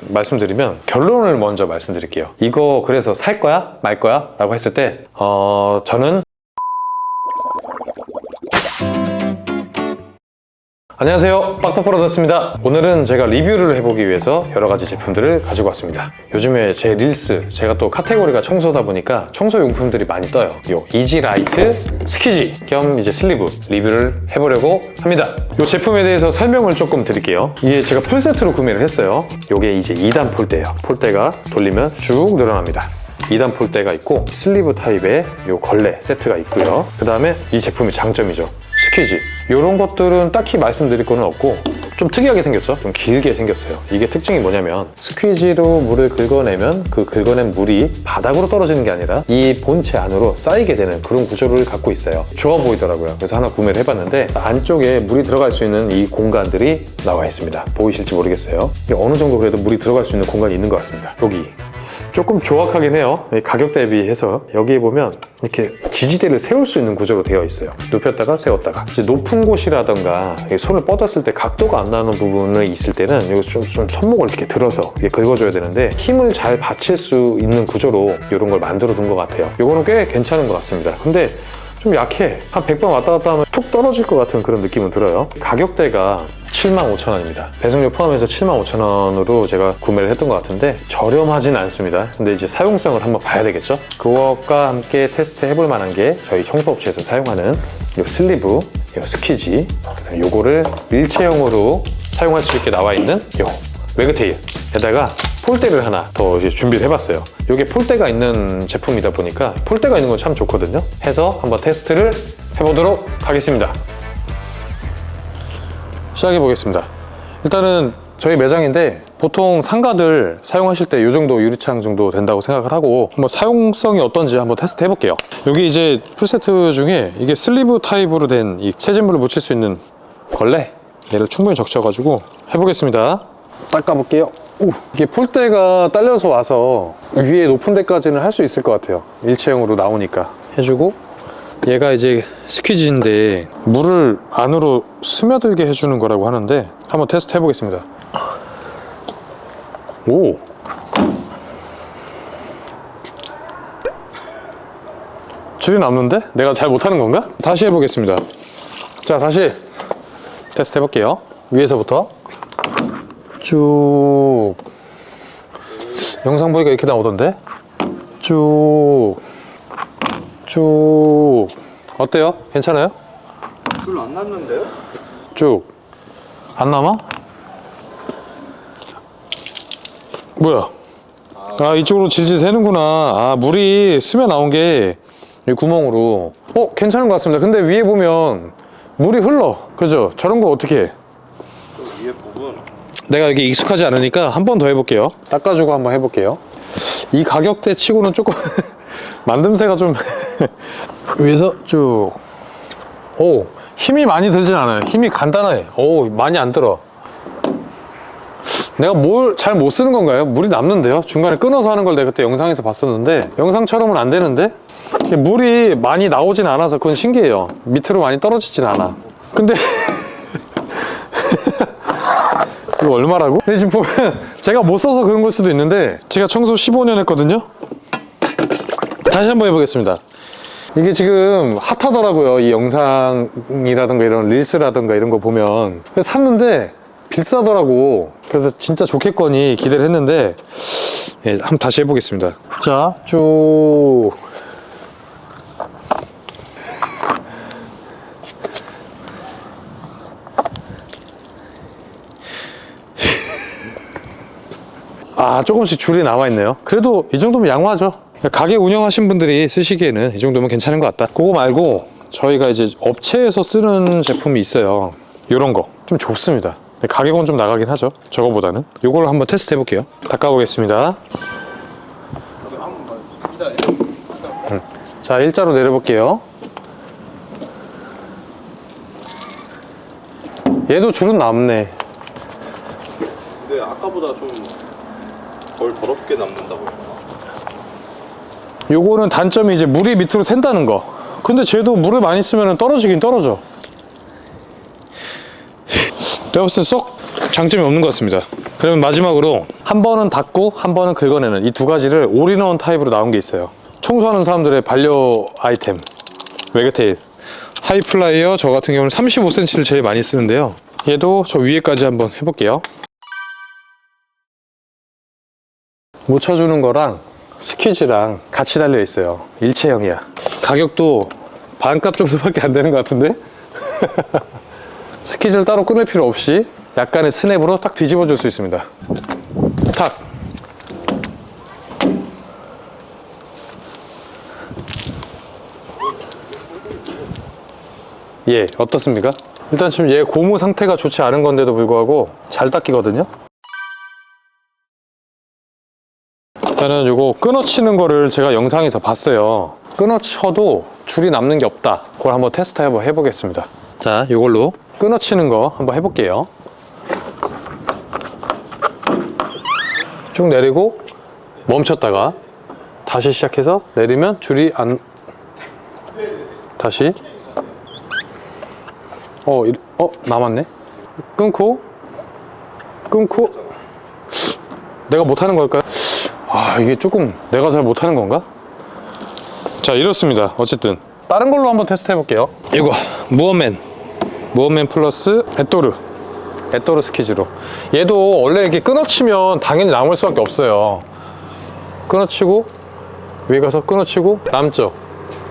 말씀드리면 결론을 먼저 말씀드릴게요. 이거 그래서 살 거야? 말 거야? 라고 했을 때 저는 안녕하세요, 빡빡브라더스입니다. 오늘은 제가 리뷰를 해보기 위해서 여러가지 제품들을 가지고 왔습니다. 요즘에 제 릴스, 제가 또 카테고리가 청소다 보니까 청소용품들이 많이 떠요. 요 이지라이트 스키지 겸 이제 슬리브 리뷰를 해보려고 합니다. 이 제품에 대해서 설명을 조금 드릴게요. 이게 제가 풀세트로 구매를 했어요. 요게 이제 2단 폴대예요. 폴대가 돌리면 쭉 늘어납니다. 2단 폴대가 있고 슬리브 타입의 요 걸레 세트가 있고요. 그 다음에 이 제품의 장점이죠, 스키지. 이런 것들은 딱히 말씀드릴 거는 없고 좀 특이하게 생겼죠? 좀 길게 생겼어요. 이게 특징이 뭐냐면 스퀴지로 물을 긁어내면 그 긁어낸 물이 바닥으로 떨어지는 게 아니라 이 본체 안으로 쌓이게 되는 그런 구조를 갖고 있어요. 좋아 보이더라고요. 그래서 하나 구매를 해봤는데 안쪽에 물이 들어갈 수 있는 이 공간들이 나와 있습니다. 보이실지 모르겠어요. 어느 정도 그래도 물이 들어갈 수 있는 공간이 있는 것 같습니다. 여기 조금 조악하긴 해요. 가격 대비해서 여기에 보면 이렇게 지지대를 세울 수 있는 구조로 되어 있어요. 눕혔다가 세웠다가. 이제 높은 곳이라던가 손을 뻗었을 때 각도가 안 나는 부분이 있을 때는 이거 좀 손목을 이렇게 들어서 긁어줘야 되는데 힘을 잘 받칠 수 있는 구조로 이런 걸 만들어 둔 것 같아요. 이거는 꽤 괜찮은 것 같습니다. 근데 좀 약해. 한 100번 왔다 갔다 하면 툭 떨어질 것 같은 그런 느낌은 들어요. 가격대가 75,000원입니다. 배송료 포함해서 75,000원으로 제가 구매를 했던 것 같은데 저렴하진 않습니다. 근데 이제 사용성을 한번 봐야 되겠죠? 그것과 함께 테스트 해볼 만한 게 저희 청소업체에서 사용하는 이 슬리브, 이 스키지, 요거를 일체형으로 사용할 수 있게 나와 있는 요 웨그테일에다가 폴대를 하나 더 준비를 해봤어요. 이게 폴대가 있는 제품이다 보니까 폴대가 있는 건 참 좋거든요. 해서 한번 테스트를 해보도록 하겠습니다. 시작해 보겠습니다. 일단은 저희 매장인데 보통 상가들 사용하실 때 이 정도 유리창 정도 된다고 생각을 하고 한번 사용성이 어떤지 한번 테스트 해볼게요. 여기 이제 풀세트 중에 이게 슬리브 타입으로 된 이 체진물을 묻힐 수 있는 걸레, 얘를 충분히 적셔가지고 해보겠습니다. 닦아볼게요. 오, 이게 폴대가 딸려서 와서 위에 높은 데까지는 할 수 있을 것 같아요. 일체형으로 나오니까 해주고, 얘가 이제 스퀴지인데 물을 안으로 스며들게 해주는 거라고 하는데 한번 테스트 해보겠습니다. 오! 줄이 남는데? 내가 잘 못하는 건가? 다시 해보겠습니다. 자, 다시 테스트 해볼게요. 위에서부터 쭉. 영상 보니까 이렇게 나오던데? 쭉. 쭉. 어때요? 괜찮아요? 별로 안 남는데요? 쭉. 안 남아? 뭐야? 아, 이쪽으로 질질 새는구나. 아, 물이 스며 나온 게 이 구멍으로. 괜찮은 것 같습니다. 근데 위에 보면 물이 흘러. 그죠? 저런 거 어떻게 해? 위에 부분 내가 이게 익숙하지 않으니까 한 번 더 해볼게요. 닦아주고 한번 해볼게요. 이 가격대 치고는 조금 만듦새가 좀 위에서 쭉. 오, 힘이 많이 들진 않아요. 힘이 간단해. 오, 많이 안 들어. 내가 뭘 잘 못 쓰는 건가요? 물이 남는데요? 중간에 끊어서 하는 걸 내가 그때 영상에서 봤었는데 영상처럼은 안 되는데 물이 많이 나오진 않아서 그건 신기해요. 밑으로 많이 떨어지진 않아. 근데 이거 얼마라고? 근데 지금 보면 제가 못 써서 그런 걸 수도 있는데 제가 청소 15년 했거든요? 다시 한번 해보겠습니다. 이게 지금 핫하더라고요. 이 영상이라든가 이런 릴스라든가 이런 거 보면. 그래서 샀는데 비싸더라고. 그래서 진짜 좋겠거니 기대를 했는데 한번 다시 해보겠습니다. 자, 쭉. 아, 조금씩 줄이 나와 있네요. 그래도 이 정도면 양호하죠. 가게 운영하신 분들이 쓰시기에는 이 정도면 괜찮은 것 같다. 그거 말고 저희가 이제 업체에서 쓰는 제품이 있어요. 이런 거 좀 좋습니다. 가격은 좀 나가긴 하죠. 저거보다는. 이걸 한번 테스트 해볼게요. 닦아보겠습니다. 자, 일자로 내려볼게요. 얘도 줄은 남네. 근데 아까보다 좀 덜 더럽게 남는다고 했나? 요거는 단점이 이제 물이 밑으로 샌다는 거. 근데 쟤도 물을 많이 쓰면 떨어지긴 떨어져. 내가 봤을 땐 썩 장점이 없는 것 같습니다. 그러면 마지막으로 한 번은 닦고 한 번은 긁어내는 이 두 가지를 올인원 타입으로 나온 게 있어요. 청소하는 사람들의 반려 아이템 웨그테일 하이플라이어. 저 같은 경우는 35cm를 제일 많이 쓰는데요. 얘도 저 위에까지 한번 해볼게요. 묻혀주는 거랑 스퀴즈랑 같이 달려 있어요. 일체형이야. 가격도 반값 정도밖에 안 되는 것 같은데? 스퀴즈를 따로 끊을 필요 없이 약간의 스냅으로 딱 뒤집어 줄 수 있습니다. 탁! 예, 어떻습니까? 일단 지금 얘 고무 상태가 좋지 않은 건데도 불구하고 잘 닦이거든요. 일단은 요거 끊어치는 거를 제가 영상에서 봤어요. 끊어쳐도 줄이 남는 게 없다. 그걸 한번 테스트 한번 해보겠습니다. 자, 요걸로 끊어치는 거 한번 해볼게요. 쭉 내리고 멈췄다가 다시 시작해서 내리면 줄이 안... 다시 남았네. 끊고 내가 못하는 걸까요? 이게 조금 내가 잘 못하는 건가? 자, 이렇습니다. 어쨌든 다른 걸로 한번 테스트 해볼게요. 이거 무어맨 플러스 에토르 스퀴즈로. 얘도 원래 이렇게 끊어치면 당연히 남을 수밖에 없어요. 끊어치고 위에 가서 끊어치고 남죠.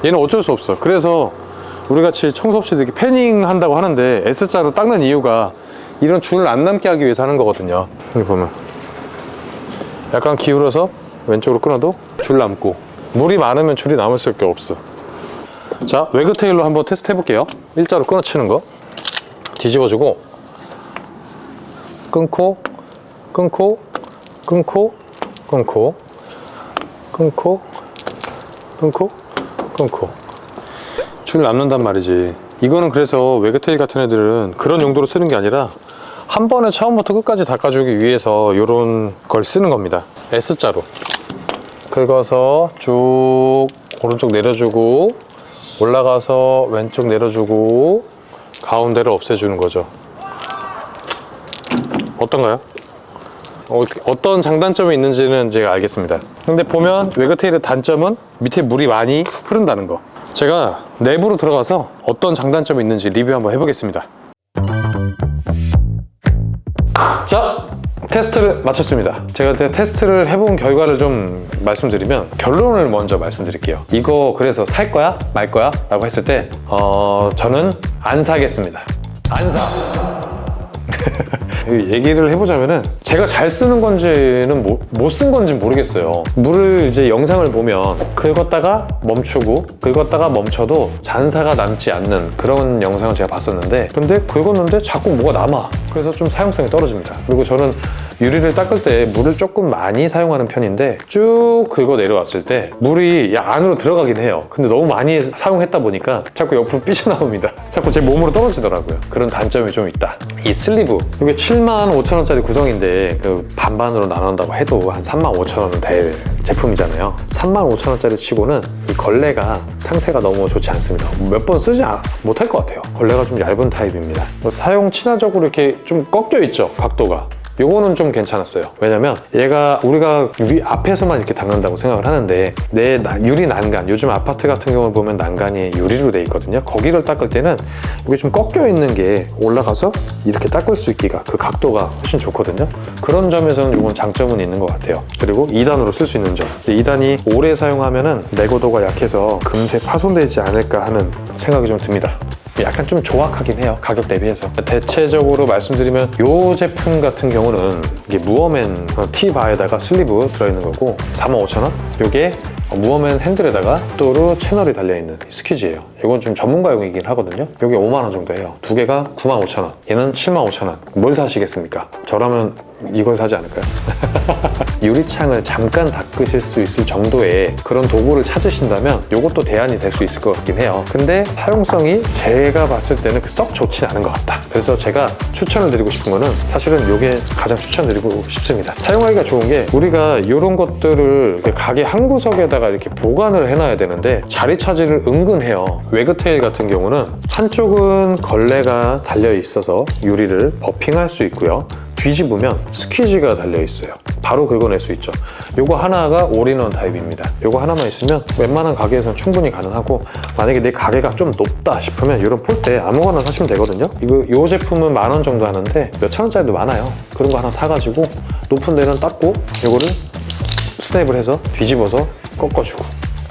얘는 어쩔 수 없어. 그래서 우리같이 청소 없이 이렇게 패닝 한다고 하는데 S자로 닦는 이유가 이런 줄을 안 남게 하기 위해서 하는 거거든요. 여기 보면 약간 기울여서 왼쪽으로 끊어도 줄 남고, 물이 많으면 줄이 남을 수밖에 없어. 자, 웨그테일로 한번 테스트 해볼게요. 일자로 끊어치는 거 뒤집어주고 끊고 줄 남는단 말이지. 이거는 그래서 웨그테일 같은 애들은 그런 용도로 쓰는 게 아니라 한 번에 처음부터 끝까지 닦아주기 위해서 이런 걸 쓰는 겁니다. S자로 긁어서 쭉 오른쪽 내려주고 올라가서 왼쪽 내려주고 가운데를 없애주는 거죠. 어떤가요? 어떤 장단점이 있는지는 제가 알겠습니다. 근데 보면 웨그테일의 단점은 밑에 물이 많이 흐른다는 거. 제가 내부로 들어가서 어떤 장단점이 있는지 리뷰 한번 해보겠습니다. 자, 테스트를 마쳤습니다. 제가 테스트를 해본 결과를 좀 말씀드리면 결론을 먼저 말씀드릴게요. 이거 그래서 살 거야? 말 거야? 라고 했을 때 저는 안 사겠습니다. 안 사! 얘기를 해보자면은 제가 잘 쓰는 건지는 못 쓴 건지 모르겠어요. 물을 이제 영상을 보면 긁었다가 멈추고 긁었다가 멈춰도 잔사가 남지 않는 그런 영상을 제가 봤었는데, 근데 긁었는데 자꾸 뭐가 남아. 그래서 좀 사용성이 떨어집니다. 그리고 저는 유리를 닦을 때 물을 조금 많이 사용하는 편인데 쭉 긁어 내려왔을 때 물이 안으로 들어가긴 해요. 근데 너무 많이 사용했다 보니까 자꾸 옆으로 삐져나옵니다. 자꾸 제 몸으로 떨어지더라고요. 그런 단점이 좀 있다. 이 슬리브, 이게 75,000원짜리 구성인데 그 반반으로 나눈다고 해도 한 35,000원은 될 제품이잖아요. 35,000원짜리 치고는 이 걸레가 상태가 너무 좋지 않습니다. 몇 번 쓰지 못할 것 같아요. 걸레가 좀 얇은 타입입니다. 사용 친화적으로 이렇게 좀 꺾여 있죠, 각도가. 요거는 좀 괜찮았어요. 왜냐면 얘가 우리가 위 앞에서만 이렇게 닦는다고 생각을 하는데 내 유리 난간, 요즘 아파트 같은 경우 보면 난간이 유리로 돼 있거든요. 거기를 닦을 때는 이게 좀 꺾여 있는 게 올라가서 이렇게 닦을 수 있기가, 그 각도가 훨씬 좋거든요. 그런 점에서는 이건 장점은 있는 것 같아요. 그리고 2단으로 쓸 수 있는 점, 2단이 오래 사용하면은 내고도가 약해서 금세 파손되지 않을까 하는 생각이 좀 듭니다. 약간 좀 조악하긴 해요, 가격 대비해서. 대체적으로 말씀드리면 이 제품 같은 경우는 이게 무어맨 T바에다가 슬리브 들어있는 거고 45,000원? 이게 무어맨 핸들에다가 또르 채널이 달려있는 스퀴즈예요. 이건 좀 전문가용이긴 하거든요. 이게 5만원 정도 해요. 두 개가 95,000원, 얘는 75,000원. 뭘 사시겠습니까? 저라면 이걸 사지 않을까요? 유리창을 잠깐 닦으실 수 있을 정도의 그런 도구를 찾으신다면 이것도 대안이 될 수 있을 것 같긴 해요. 근데 사용성이 제가 봤을 때는 썩 좋진 않은 것 같다. 그래서 제가 추천을 드리고 싶은 거는 사실은 이게 가장 추천드리고 싶습니다. 사용하기가 좋은 게 우리가 이런 것들을 가게 한 구석에다가 이렇게 보관을 해놔야 되는데 자리 차지를 은근 해요. 웨그테일 같은 경우는 한쪽은 걸레가 달려 있어서 유리를 버핑할 수 있고요. 뒤집으면 스퀴즈가 달려있어요. 바로 긁어낼 수 있죠. 요거 하나가 올인원 타입입니다. 요거 하나만 있으면 웬만한 가게에서는 충분히 가능하고, 만약에 내 가게가 좀 높다 싶으면 이런 폴대 아무거나 사시면 되거든요. 요 제품은 10,000원 정도 하는데 몇천 원짜리도 많아요. 그런 거 하나 사가지고 높은 데는 닦고 요거를 스냅을 해서 뒤집어서 꺾어주고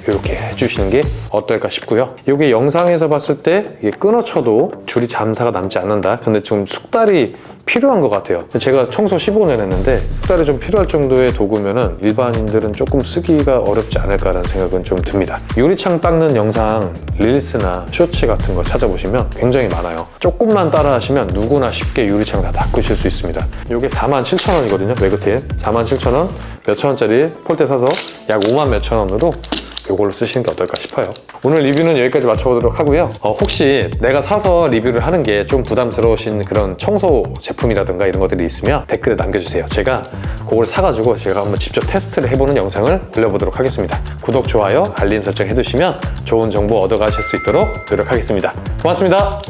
이렇게 해주시는 게 어떨까 싶고요. 이게 영상에서 봤을 때 이게 끊어쳐도 줄이 잠사가 남지 않는다. 근데 좀 숙달이 필요한 것 같아요. 제가 청소 15년 했는데 숙달이 좀 필요할 정도의 도구면은 일반인들은 조금 쓰기가 어렵지 않을까라는 생각은 좀 듭니다. 유리창 닦는 영상 릴스나 쇼츠 같은 거 찾아보시면 굉장히 많아요. 조금만 따라 하시면 누구나 쉽게 유리창 다 닦으실 수 있습니다. 이게 47,000원이거든요. 매그팀 47,000원, 몇천 원짜리 폴대 사서 약 5만 몇천 원으로 이걸로 쓰시는 게 어떨까 싶어요. 오늘 리뷰는 여기까지 마쳐보도록 하고요. 혹시 내가 사서 리뷰를 하는 게 좀 부담스러우신 그런 청소 제품이라든가 이런 것들이 있으면 댓글에 남겨주세요. 제가 그걸 사가지고 제가 한번 직접 테스트를 해보는 영상을 올려보도록 하겠습니다. 구독, 좋아요, 알림 설정 해두시면 좋은 정보 얻어가실 수 있도록 노력하겠습니다. 고맙습니다.